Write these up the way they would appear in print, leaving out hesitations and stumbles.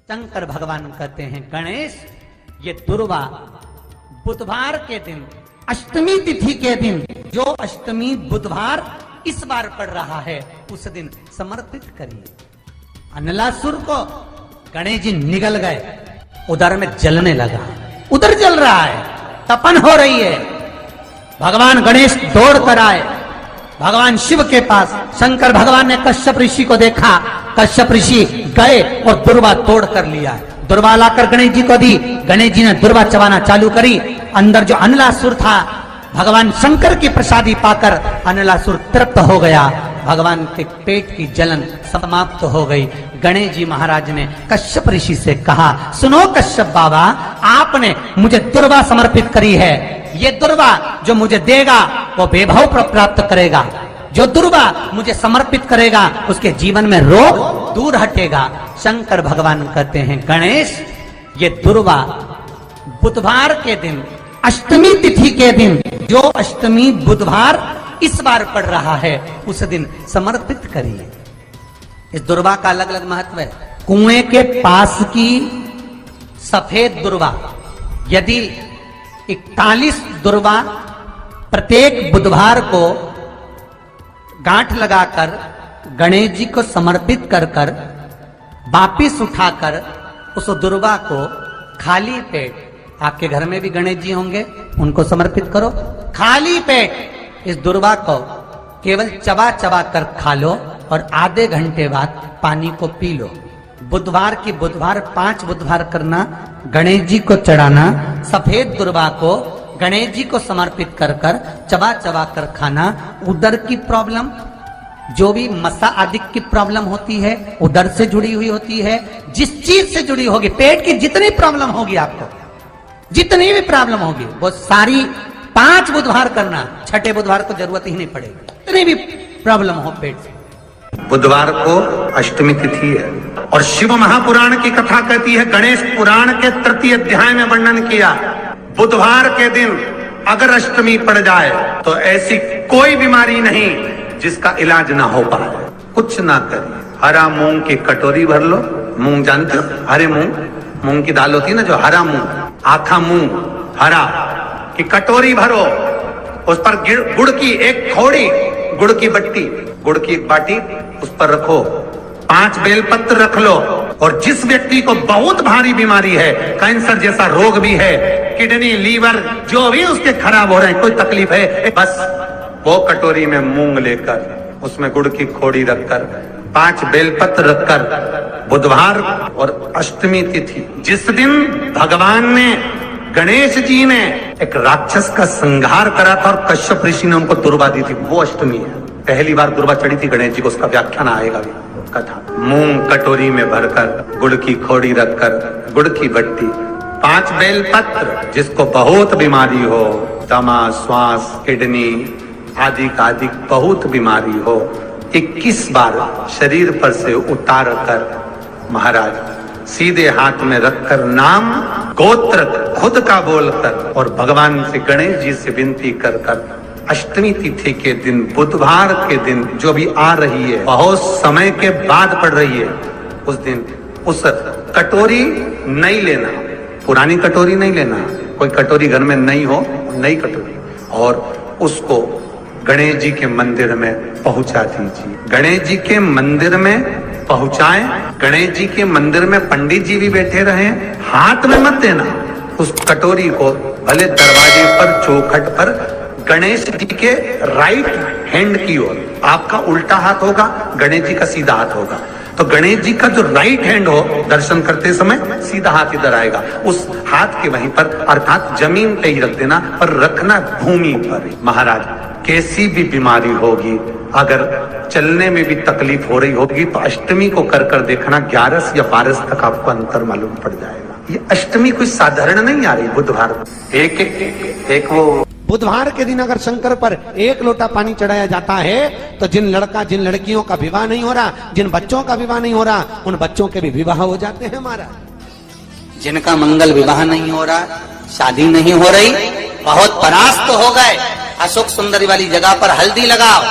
शंकर भगवान कहते हैं गणेश, ये दुर्वा बुधवार के दिन अष्टमी तिथि के दिन, जो अष्टमी बुधवार इस बार पड़ रहा है, उस दिन समर्पित करिए। अनलासुर को गणेश जी निगल गए, उधर में जलने लगा, उधर जल रहा है, तपन हो रही है। भगवान गणेश दौड़ कर आए भगवान शिव के पास। शंकर भगवान ने कश्यप ऋषि को देखा, कश्यप ऋषि गए और दुर्वा तोड़ कर लिया। दुर्वा लाकर गणेश जी को दी, गणेश जी ने दुर्वा चबाना चालू करी। अंदर जो अनलासुर था, भगवान शंकर की प्रसादी पाकर अनलासुर तृप्त हो गया, भगवान के पेट की जलन समाप्त हो गई। गणेश जी महाराज ने कश्यप ऋषि से कहा, सुनो कश्यप बाबा, आपने मुझे दुर्वा समर्पित करी है, ये दुर्वा जो मुझे देगा वो वैभव प्राप्त करेगा, जो दुर्वा मुझे समर्पित करेगा उसके जीवन में रोग दूर हटेगा। शंकर भगवान कहते हैं गणेश, ये दुर्वा बुधवार के दिन अष्टमी तिथि के दिन, जो अष्टमी बुधवार इस बार पड़ रहा है, उस दिन समर्पित करिए। इस दुर्वा का अलग अलग महत्व है। कुएं के पास की सफेद दुर्वा, यदि 41 दुर्वा प्रत्येक बुधवार को गांठ लगाकर गणेश जी को समर्पित कर कर वापिस उठाकर उस दुर्वा को खाली पेट, आपके घर में भी गणेश जी होंगे, उनको समर्पित करो। खाली पेट इस दुर्वा को केवल चबा चबा कर खा लो और आधे घंटे बाद पानी को पी लो। बुधवार की बुधवार 5 बुधवार करना, गणेश जी को चढ़ाना, सफेद दुर्वा को गणेश जी को समर्पित कर कर चबा चबा कर खाना। उदर की प्रॉब्लम, जो भी मसा आदि की प्रॉब्लम होती है, उदर से जुड़ी हुई होती है, जिस चीज से जुड़ी होगी, पेट की जितनी प्रॉब्लम होगी, आपको जितनी भी प्रॉब्लम होगी, वो सारी 5 बुधवार करना, छठे बुधवार को जरूरत ही नहीं पड़ेगी, जितनी भी प्रॉब्लम हो पेट से। बुधवार को अष्टमी तिथि है और शिव महापुराण की कथा कहती है, गणेश पुराण के 3 अध्याय में वर्णन किया, बुधवार के दिन अगर अष्टमी पड़ जाए तो ऐसी कोई बीमारी नहीं जिसका इलाज ना हो पाए। कुछ ना करिए, हरा मूंग की कटोरी भर लो, मूंग जानते हो, हरे मूंग की दाल होती है ना, जो हरा मूंग, आखा मूंग हरा की कटोरी भरो, उस पर गुड़ की एक थोड़ी, गुड़ की बट्टी, गुड़ की एक बाटी उस पर रखो, 5 बेलपत्र रख लो, और जिस व्यक्ति को बहुत भारी बीमारी है, कैंसर जैसा रोग भी है, किडनी लीवर जो भी उसके खराब हो रहे हैं, कोई तकलीफ है, बस वो कटोरी में मूंग लेकर उसमें गुड़ की खोड़ी रखकर 5 बेलपत्र रखकर, बुधवार और अष्टमी तिथि जिस दिन भगवान ने, गणेश जी ने एक राक्षस का संहार करा था और कश्यप ऋषि ने उनको दुर्वा दी थी, वो अष्टमी है। पहली बार दुर्वा चढ़ी थी गणेश जी को, उसका व्याख्यान आएगा भी कथा। मूंग कटोरी में भरकर, गुड़ की खोड़ी रखकर, गुड़ की बट्टी, 5 बेलपत्र, जिसको बहुत बीमारी हो, दमा, श्वास, किडनी आदि का आदि बहुत बीमारी हो, 21 बार शरीर पर से उतार कर महाराज सीधे हाथ में रखकर नाम गोत्र खुद का बोलकर और भगवान से, गणेश जी से विनती कर कर अष्टमी तिथि के दिन, बुधवार के दिन जो भी आ रही है, बहुत समय के बाद पड़ रही है, उस दिन उस कटोरी नहीं लेना, पुरानी कटोरी नहीं लेना, कोई कटोरी घर में नहीं हो, नई कटोरी, और उसको गणेश जी के मंदिर में पहुंचा दीजिए। गणेश जी के मंदिर में पहुंचाएं, गणेश जी के मंदिर में पंडित जी भी बैठे रहे, हाथ में मत देना उस कटोरी को, भले दरवाजे पर, चौखट पर, गणेश जी के राइट हैंड की ओर, आपका उल्टा हाथ होगा, गणेश जी का सीधा हाथ होगा, तो गणेश जी का जो राइट हैंड हो, दर्शन करते समय सीधा हाथ इधर आएगा, उस हाथ के वहीं पर, अर्थात जमीन पे ही रख देना, पर रखना भूमि पर। महाराज कैसी भी बीमारी होगी, अगर चलने में भी तकलीफ हो रही होगी, तो अष्टमी को कर कर देखना, 11 या 12 तक आपको अंतर मालूम पड़ जाएगा। ये अष्टमी कोई साधारण नहीं आ रही, बुधवार एक वो बुधवार के दिन अगर शंकर पर 1 लोटा पानी चढ़ाया जाता है, तो जिन लड़कियों का विवाह नहीं हो रहा, जिन बच्चों का विवाह नहीं हो रहा, उन बच्चों के भी विवाह हो जाते हैं महाराज। जिनका मंगल विवाह नहीं हो रहा, शादी नहीं हो रही, बहुत परास्त हो गए, अशोक सुंदरी वाली जगह पर हल्दी लगाओ,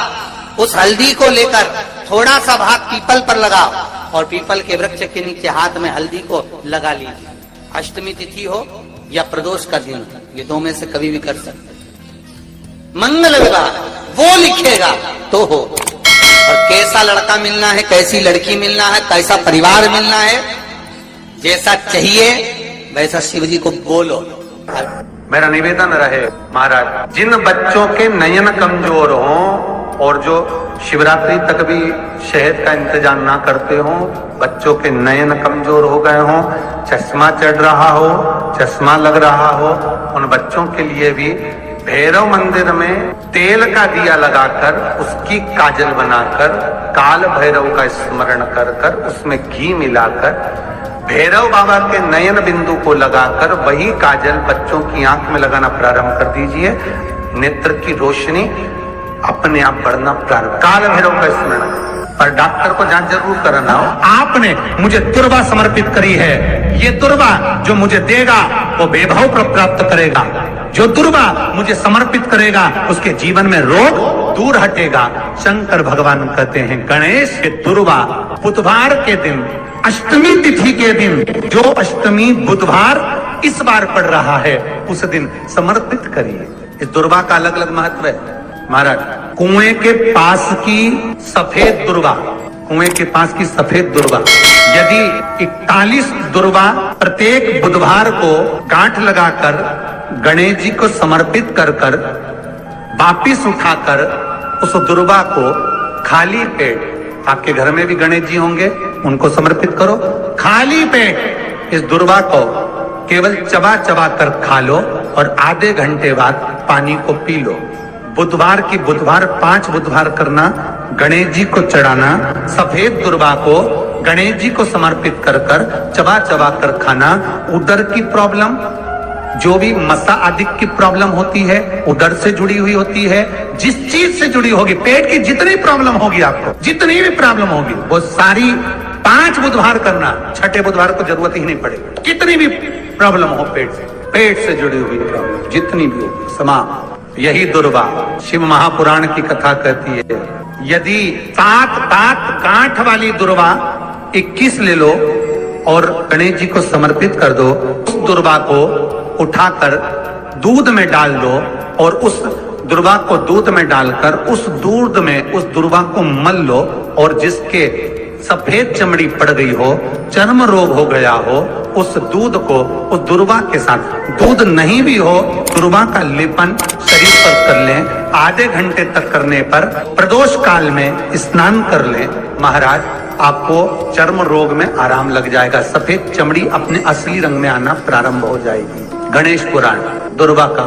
उस हल्दी को लेकर थोड़ा सा भाग पीपल पर लगाओ और पीपल के वृक्ष के नीचे हाथ में हल्दी को लगा लीजिए। अष्टमी तिथि हो या प्रदोष का दिन, ये दो में से कभी भी कर सकते। मंगल विवाह वो लिखेगा तो हो। और कैसा लड़का मिलना है, कैसी लड़की मिलना है, कैसा परिवार मिलना है, जैसा चाहिए वैसा शिव जी को बोलो। मेरा निवेदन रहे महाराज, जिन बच्चों के नयन कमजोर हों और जो शिवरात्रि तक भी शहद का इंतजाम ना करते हों, बच्चों के नयन कमजोर हो गए हों, चश्मा चढ़ रहा हो, चश्मा लग रहा हो, उन बच्चों के लिए भी भैरव मंदिर में तेल का दिया लगाकर उसकी काजल बनाकर काल भैरव का स्मरण कर कर उसमें घी मिलाकर भैरव बाबा के नयन बिंदु को लगाकर वही काजल बच्चों की आंख में लगाना प्रारंभ कर दीजिए। नेत्र की रोशनी अपने आप बढ़ना प्रारंभ। काल भैरव का स्मरण। पर डॉक्टर को जांच जरूर कराना हो। आपने मुझे दुर्वा समर्पित करी है, ये दुर्वा जो मुझे देगा वो वैभव प्राप्त करेगा। जो दुर्वा मुझे समर्पित करेगा उसके जीवन में रोग दूर हटेगा। शंकर भगवान कहते हैं गणेश के दुर्वा बुधवार के दिन, अष्टमी तिथि के दिन, जो अष्टमी बुधवार इस बार पड़ रहा है उस दिन समर्पित करिए। इस दुर्वा का अलग अलग महत्व है महाराज। कुएं के पास की सफेद दुर्वा, कुएं के पास की सफेद दुर्वा, यदि 41 दुर्वा प्रत्येक बुधवार को गांठ लगाकर गणेश जी को समर्पित कर कर वापिस उठाकर उस दुर्वा को खाली पेट, आपके घर में भी गणेश जी होंगे उनको समर्पित करो, खाली पेट इस दुर्वा को केवल चबा चबा कर खा लो और आधे घंटे बाद पानी को पी लो। बुधवार की बुधवार 5 बुधवार करना, गणेश जी को चढ़ाना, सफेद दुर्वा को गणेश जी को समर्पित कर कर चबा चबा कर खाना। उदर की प्रॉब्लम, जो भी मसा आदि की प्रॉब्लम होती है उदर से जुड़ी हुई होती है, जिस चीज से जुड़ी होगी, पेट की जितनी प्रॉब्लम होगी आपको, जितनी भी प्रॉब्लम होगी वो सारी 5 बुधवार करना, छठे बुधवार को जरूरत ही नहीं पड़ेगी। कितनी भी प्रॉब्लम हो पेट से जुड़ी हुई प्रॉब्लम जितनी भी होगी समाप्त। यही दुर्वा शिव महापुराण की कथा कहती है। यदि 7 गांठ वाली दुर्वा 21 ले लो और गणेश जी को समर्पित कर दो, उस दुर्वा को उठाकर दूध में डाल दो और उस दुर्वा को दूध में डालकर उस दूध में उस दुर्वा को मल लो और जिसके सफेद चमड़ी पड़ गई हो, चर्म रोग हो गया हो, उस दूध को उस दुर्वा के साथ, दूध नहीं भी हो दुर्वा का लेपन शरीर पर कर लें। आधे घंटे तक करने पर प्रदोष काल में स्नान कर लें महाराज, आपको चर्म रोग में आराम लग जाएगा। सफेद चमड़ी अपने असली रंग में आना प्रारंभ हो जाएगी। गणेश पुराण दुर्वा का